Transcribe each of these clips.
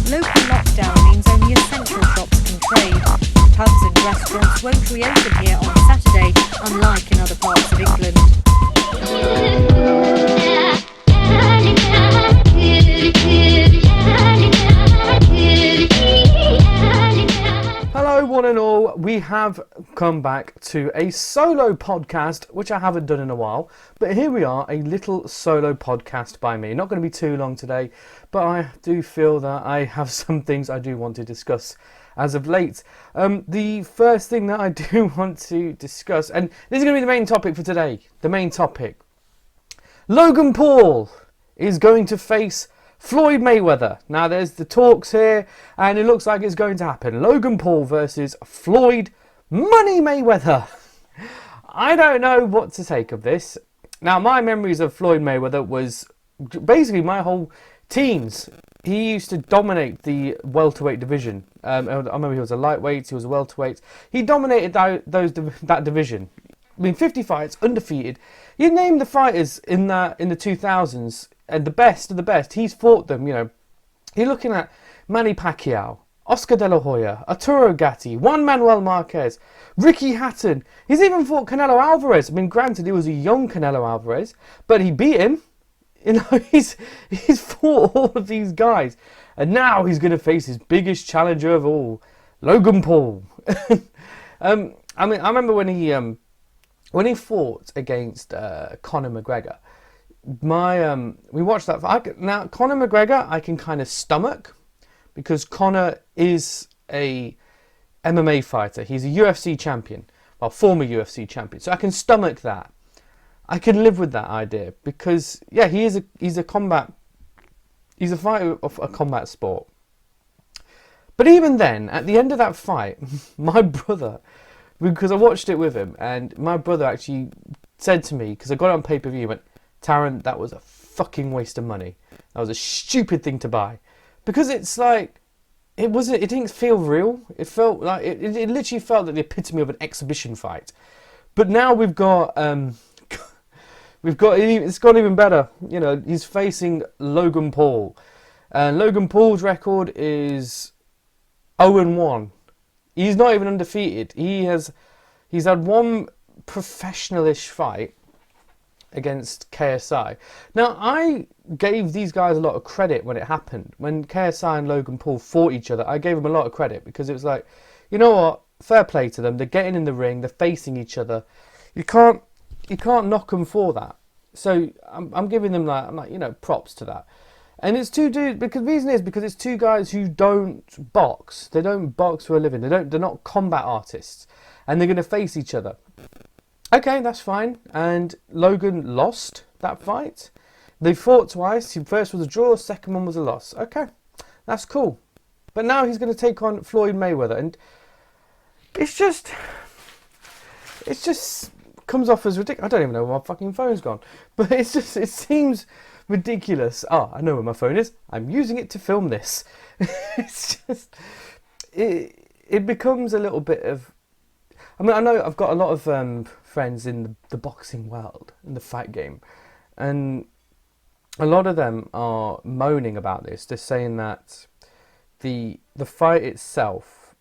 Local lockdown means only essential shops can trade. Pubs and restaurants won't reopen here on Saturday, unlike in other parts of England. Hello one and all, we have come back to a solo podcast, which I haven't done in a while, but here we are, a little solo podcast by me. Not going to be too long today, but I do feel that I have some things I do want to discuss as of late. The first thing that I do want to discuss, and this is going to be the main topic for today, the main topic. Logan Paul is going to face Floyd Mayweather. Now there's the talks here and it looks like it's going to happen. Logan Paul versus Floyd Money Mayweather. I don't know what to take of this. Now my memories of Floyd Mayweather was basically my whole teens. He used to dominate the welterweight division. I remember he was a lightweight, he was a welterweight. He dominated that division. I mean 50 fights, undefeated. You name the fighters in the 2000s. And the best of the best, he's fought them, you know. You're looking at Manny Pacquiao, Oscar De La Hoya, Arturo Gatti, Juan Manuel Marquez, Ricky Hatton. He's even fought Canelo Alvarez. I mean, granted, he was a young Canelo Alvarez, but he beat him. You know, he's fought all of these guys. And now he's going to face his biggest challenger of all, Logan Paul. I mean, I remember when he fought against Conor McGregor. We watched that. Now Conor McGregor I can kind of stomach because Conor is a MMA fighter. He's a UFC champion, well, former UFC champion. So I can stomach that. I can live with that idea because yeah, he's a fighter of a combat sport. But even then, at the end of that fight, my brother, because I watched it with him, and my brother actually said to me, because I got it on pay-per-view, he went, Taron, that was a fucking waste of money. That was a stupid thing to buy. Because it's like, it didn't feel real. It felt like, it literally felt like the epitome of an exhibition fight. But now it's got even better. You know, he's facing Logan Paul. And Logan Paul's record is 0-1. He's not even undefeated. He's had one professional-ish fight against KSI. Now, I gave these guys a lot of credit when it happened. When KSI and Logan Paul fought each other, I gave them a lot of credit because it was like, you know what? Fair play to them. They're getting in the ring. They're facing each other. You can't knock them for that. So I'm giving them that. I'm like, you know, props to that. And it's two dudes, because the reason is because it's two guys who don't box. They don't box for a living. They're not combat artists, and they're going to face each other. Okay, that's fine. And Logan lost that fight. They fought twice. The first was a draw, the second one was a loss. Okay, that's cool. But now he's going to take on Floyd Mayweather. And it's just comes off as ridiculous. I don't even know where my fucking phone's gone. But it seems ridiculous. Oh, I know where my phone is. I'm using it to film this. It's just, it becomes a little bit of, I mean, I know I've got a lot of friends in the boxing world, in the fight game, and a lot of them are moaning about this. They're saying that the fight itself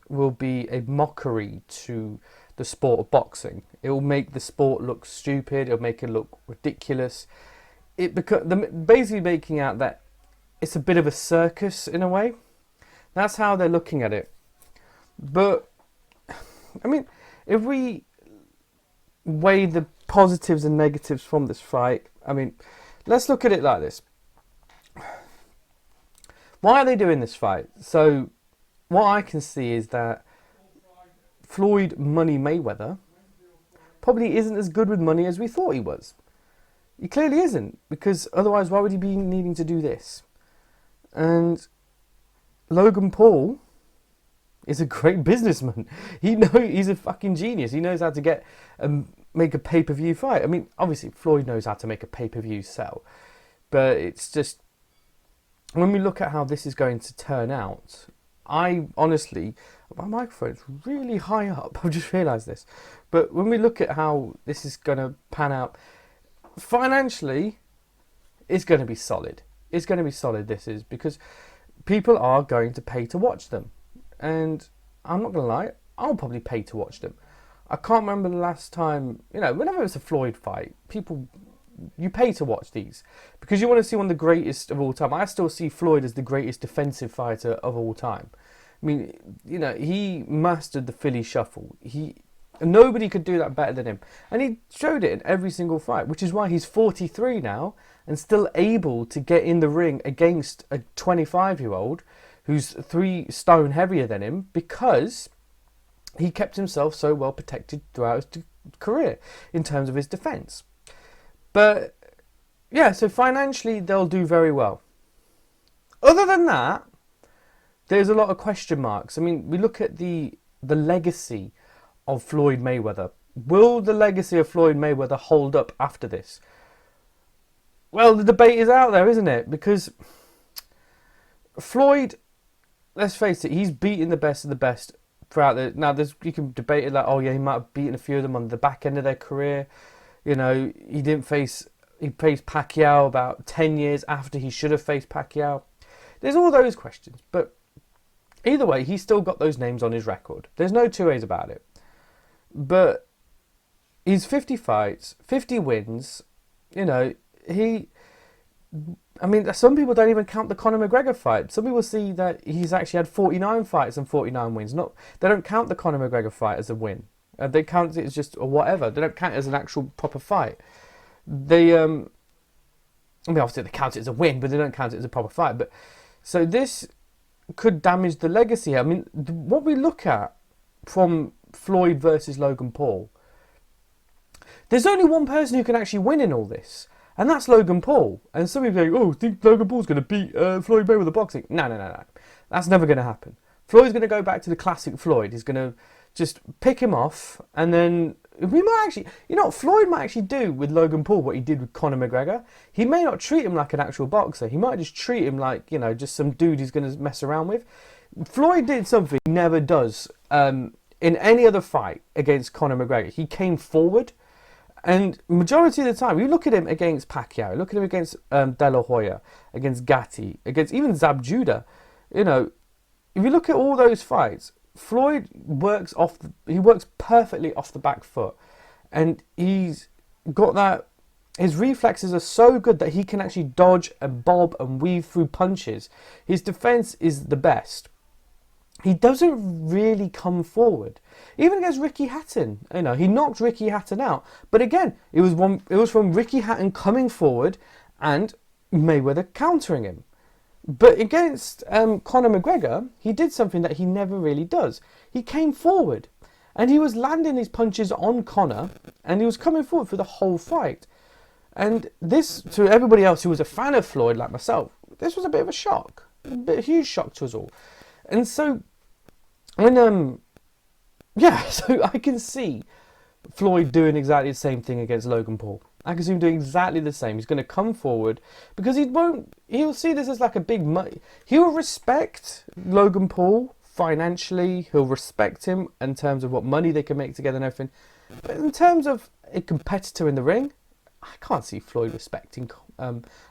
will be a mockery to the sport of boxing. It will make the sport look stupid. It'll make it look ridiculous. Basically making out that it's a bit of a circus in a way. That's how they're looking at it. But I mean, if we weigh the positives and negatives from this fight, I mean, let's look at it like this. Why are they doing this fight? So, what I can see is that Floyd Money Mayweather probably isn't as good with money as we thought he was. He clearly isn't, because otherwise why would he be needing to do this? And Logan Paul is a great businessman. He's a fucking genius. He knows how to get make a pay-per-view fight. I mean, obviously Floyd knows how to make a pay-per-view sell, but it's just, when we look at how this is going to turn out, I honestly, my microphone's really high up. I've just realised this. But when we look at how this is going to pan out, financially, it's going to be solid. It's going to be solid, this is, because people are going to pay to watch them. And I'm not going to lie, I'll probably pay to watch them. I can't remember the last time, whenever it's a Floyd fight, you pay to watch these because you want to see one of the greatest of all time. I still see Floyd as the greatest defensive fighter of all time. I mean, he mastered the Philly shuffle. Nobody could do that better than him. And he showed it in every single fight, which is why he's 43 now and still able to get in the ring against a 25-year-old who's 3 stone heavier than him, because he kept himself so well protected throughout his career in terms of his defense. But yeah, so financially they'll do very well. Other than that, there's a lot of question marks. I mean, we look at the legacy of Floyd Mayweather. Will the legacy of Floyd Mayweather hold up after this? Well, the debate is out there, isn't it? Because Floyd, let's face it, he's beaten the best of the best throughout the... Now, you can debate it like, oh yeah, he might have beaten a few of them on the back end of their career. He faced Pacquiao about 10 years after he should have faced Pacquiao. There's all those questions, but either way, he's still got those names on his record. There's no two ways about it. But he's 50 fights, 50 wins. Some people don't even count the Conor McGregor fight. Some people see that he's actually had 49 fights and 49 wins. They don't count the Conor McGregor fight as a win. They count it as just a whatever. They don't count it as an actual proper fight. Obviously they count it as a win, but they don't count it as a proper fight. But so this could damage the legacy. I mean, what we look at from Floyd versus Logan Paul, there's only one person who can actually win in all this, and that's Logan Paul. And some people go, oh, think Logan Paul's going to beat Floyd Mayweather boxing? No. That's never going to happen. Floyd's going to go back to the classic Floyd. He's going to just pick him off, and then we might actually... Floyd might actually do with Logan Paul what he did with Conor McGregor. He may not treat him like an actual boxer. He might just treat him like, just some dude he's going to mess around with. Floyd did something he never does in any other fight against Conor McGregor. He came forward, and majority of the time, you look at him against Pacquiao, look at him against De La Hoya, against Gatti, against even Zab Judah. If you look at all those fights, Floyd works perfectly off the back foot, and he's got that. His reflexes are so good that he can actually dodge and bob and weave through punches. His defense is the best. He doesn't really come forward. Even against Ricky Hatton, he knocked Ricky Hatton out. But again, it was from Ricky Hatton coming forward and Mayweather countering him. But against Conor McGregor, he did something that he never really does. He came forward, and he was landing his punches on Conor, and he was coming forward for the whole fight. And this, to everybody else who was a fan of Floyd, like myself, this was a bit of a shock. A huge shock to us all. And so, so I can see Floyd doing exactly the same thing against Logan Paul. I can see him doing exactly the same. He's going to come forward because he'll see this as like a big money. He'll respect Logan Paul financially. He'll respect him in terms of what money they can make together and everything. But in terms of a competitor in the ring, I can't see Floyd respecting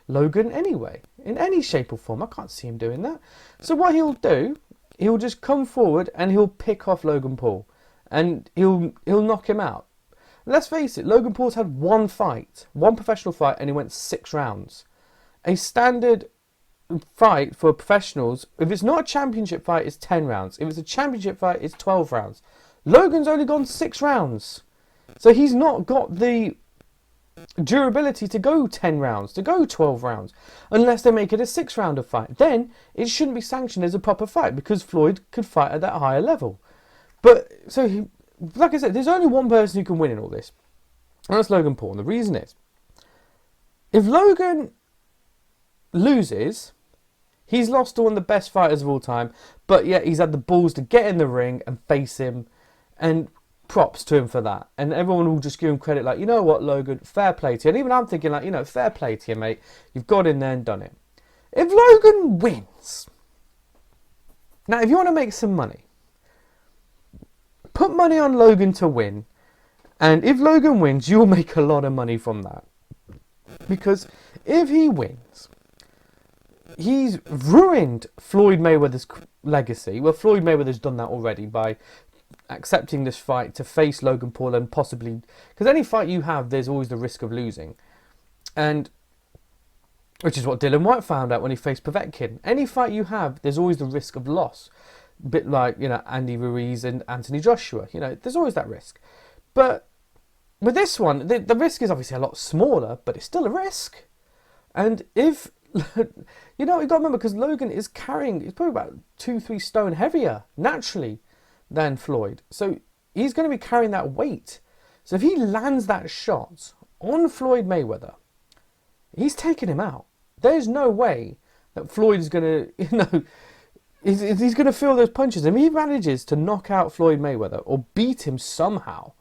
Logan anyway, in any shape or form. I can't see him doing that. So what he'll do, he'll just come forward and he'll pick off Logan Paul, and he'll knock him out. Let's face it, Logan Paul's had one professional fight, and he went 6 rounds. A standard fight for professionals, if it's not a championship fight, it's 10 rounds. If it's a championship fight, it's 12 rounds. Logan's only gone 6 rounds. So he's not got the durability to go 10 rounds, to go 12 rounds, unless they make it a 6-rounder fight. Then it shouldn't be sanctioned as a proper fight because Floyd could fight at that higher level. But, like I said, there's only one person who can win in all this, and that's Logan Paul. And the reason is, if Logan loses, he's lost to one of the best fighters of all time, but yet he's had the balls to get in the ring and face him, and props to him for that. And everyone will just give him credit, like, you know what, Logan, fair play to you. And even I'm thinking, like, fair play to you, mate. You've got in there and done it. If Logan wins, now, if you want to make some money, put money on Logan to win, and if Logan wins, you'll make a lot of money from that. Because if he wins, he's ruined Floyd Mayweather's legacy. Well, Floyd Mayweather's done that already by accepting this fight to face Logan Paul and possibly... Because any fight you have, there's always the risk of losing. And... Which is what Dylan White found out when he faced Povetkin. Any fight you have, there's always the risk of loss. A bit like, you know, Andy Ruiz and Anthony Joshua. You know, there's always that risk. But with this one, the risk is obviously a lot smaller, but it's still a risk. And if... you know, you got to remember, because Logan is carrying... He's probably about 2-3 stone heavier, naturally, than Floyd. So he's going to be carrying that weight. So if he lands that shot on Floyd Mayweather, he's taking him out. There's no way that Floyd is going to, you know, he's going to feel those punches. If he manages to knock out Floyd Mayweather or beat him somehow,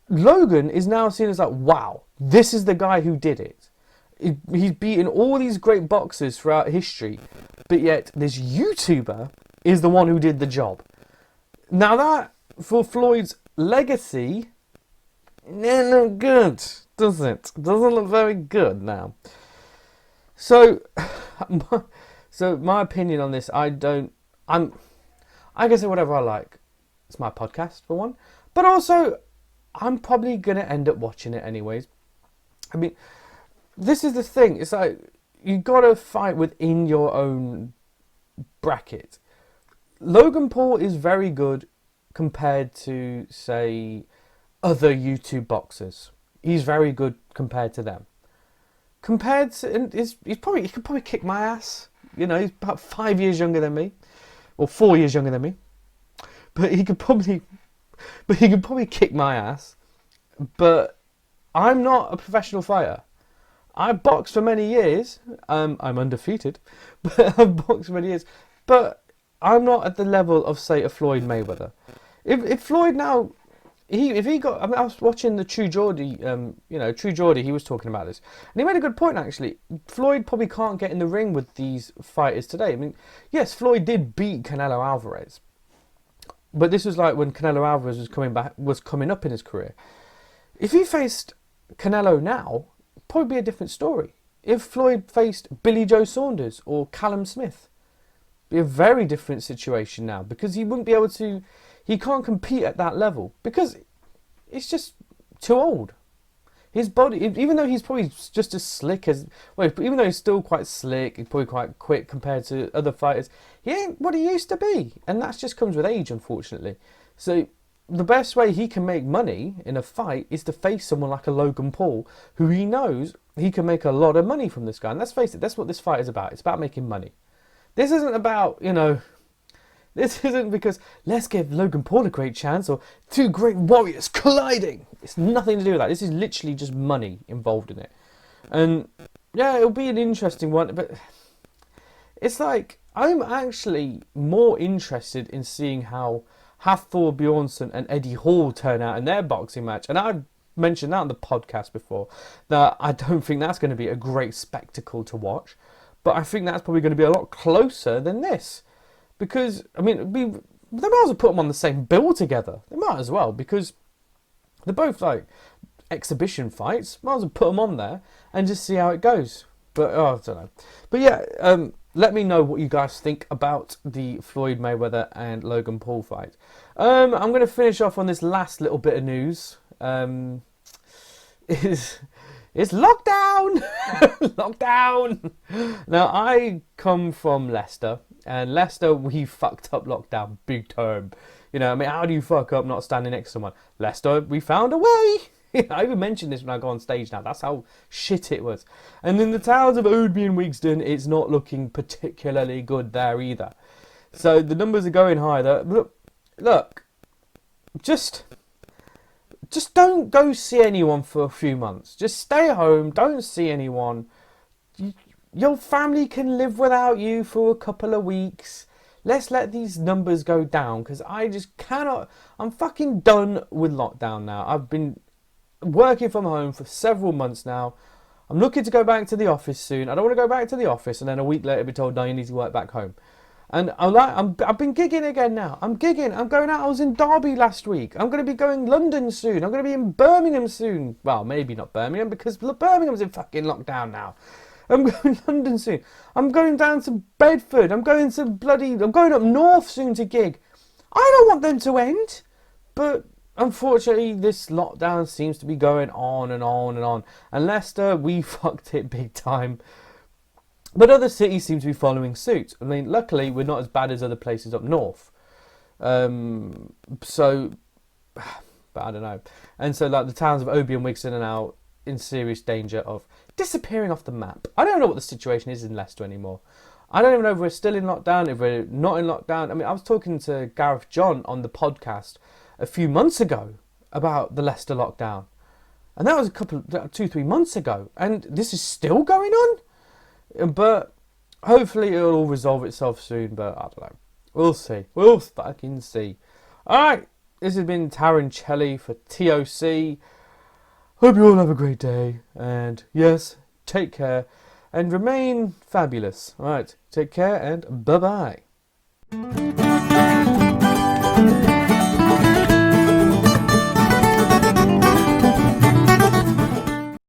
Logan is now seen as like, wow, this is the guy who did it. He's beaten all these great boxers throughout history, but yet this YouTuber is the one who did the job. Now that, for Floyd's legacy, doesn't look good, does it? Doesn't look very good now. So my opinion on this, I can say whatever I like. It's my podcast, for one. But also, I'm probably going to end up watching it anyways. I mean, this is the thing. It's like, you got to fight within your own bracket. Logan Paul is very good compared to, say, other YouTube boxers. He's very good compared to them. Compared to, and he could probably kick my ass. You know, he's about 5 years younger than me, or 4 years younger than me. But he could probably kick my ass. But I'm not a professional fighter. I boxed for many years. I'm undefeated, but I've boxed for many years. But I'm not at the level of, say, a Floyd Mayweather. If Floyd now, if he got, I mean, I was watching the True Geordie, True Geordie, he was talking about this. And he made a good point, actually. Floyd probably can't get in the ring with these fighters today. I mean, yes, Floyd did beat Canelo Alvarez. But this was like when Canelo Alvarez was coming up in his career. If he faced Canelo now, it'd probably be a different story. If Floyd faced Billy Joe Saunders or Callum Smith, it'd be a very different situation now, because he wouldn't be able to... He can't compete at that level because it's just too old. His body, even though he's probably just as slick as... Well, even though he's still quite slick, he's probably quite quick compared to other fighters, he ain't what he used to be. And that just comes with age, unfortunately. So the best way he can make money in a fight is to face someone like a Logan Paul, who he knows he can make a lot of money from this guy. And let's face it, that's what this fight is about. It's about making money. This isn't about, you know... This isn't because let's give Logan Paul a great chance or two great warriors colliding. It's nothing to do with that. This is literally just money involved in it. And yeah, it'll be an interesting one. But it's like, I'm actually more interested in seeing how Hafthor Bjornsson and Eddie Hall turn out in their boxing match. And I mentioned that on the podcast before, that I don't think that's going to be a great spectacle to watch. But I think that's probably going to be a lot closer than this. Because, I mean, they might as well put them on the same bill together. They might as well, because they're both, like, exhibition fights. Might as well put them on there and just see how it goes. But, I don't know. But, yeah, let me know what you guys think about the Floyd Mayweather and Logan Paul fight. I'm going to finish off on this last little bit of news. It's lockdown! Lockdown! Now, I come from Leicester. And Leicester, we fucked up lockdown big time. You know, I mean, how do you fuck up not standing next to someone? Leicester, we found a way. I even mention this when I go on stage now. That's how shit it was. And in the towns of Oadby and Wigston, it's not looking particularly good there either. So the numbers are going high. Look, just don't go see anyone for a few months. Just stay home. Don't see anyone. Your family can live without you for a couple of weeks. Let's let these numbers go down, because I just cannot... I'm fucking done with lockdown now. I've been working from home for several months now. I'm looking to go back to the office soon. I don't want to go back to the office and then a week later be told, no, you need to work back home. And I've been gigging again now. I'm gigging. I'm going out. I was in Derby last week. I'm going to be going London soon. I'm going to be in Birmingham soon. Well, maybe not Birmingham, because Birmingham's in fucking lockdown now. I'm going to London soon. I'm going down to Bedford. I'm going up north soon to gig. I don't want them to end. But unfortunately, this lockdown seems to be going on and on and on. And Leicester, we fucked it big time. But other cities seem to be following suit. I mean, luckily, we're not as bad as other places up north. But I don't know. And so, like, the towns of Oby and Wigston are now in serious danger of disappearing off the map. I don't know what the situation is in Leicester anymore. I don't even know if we're still in lockdown, if we're not in lockdown. I mean, I was talking to Gareth John on the podcast a few months ago about the Leicester lockdown. And that was 2-3 months ago. And this is still going on? But hopefully it'll all resolve itself soon. But I don't know. We'll see. We'll fucking see. Alright. This has been Tarancelli for T.O.C. Hope you all have a great day. And yes, take care. And remain fabulous. Alright. Take care and bye-bye.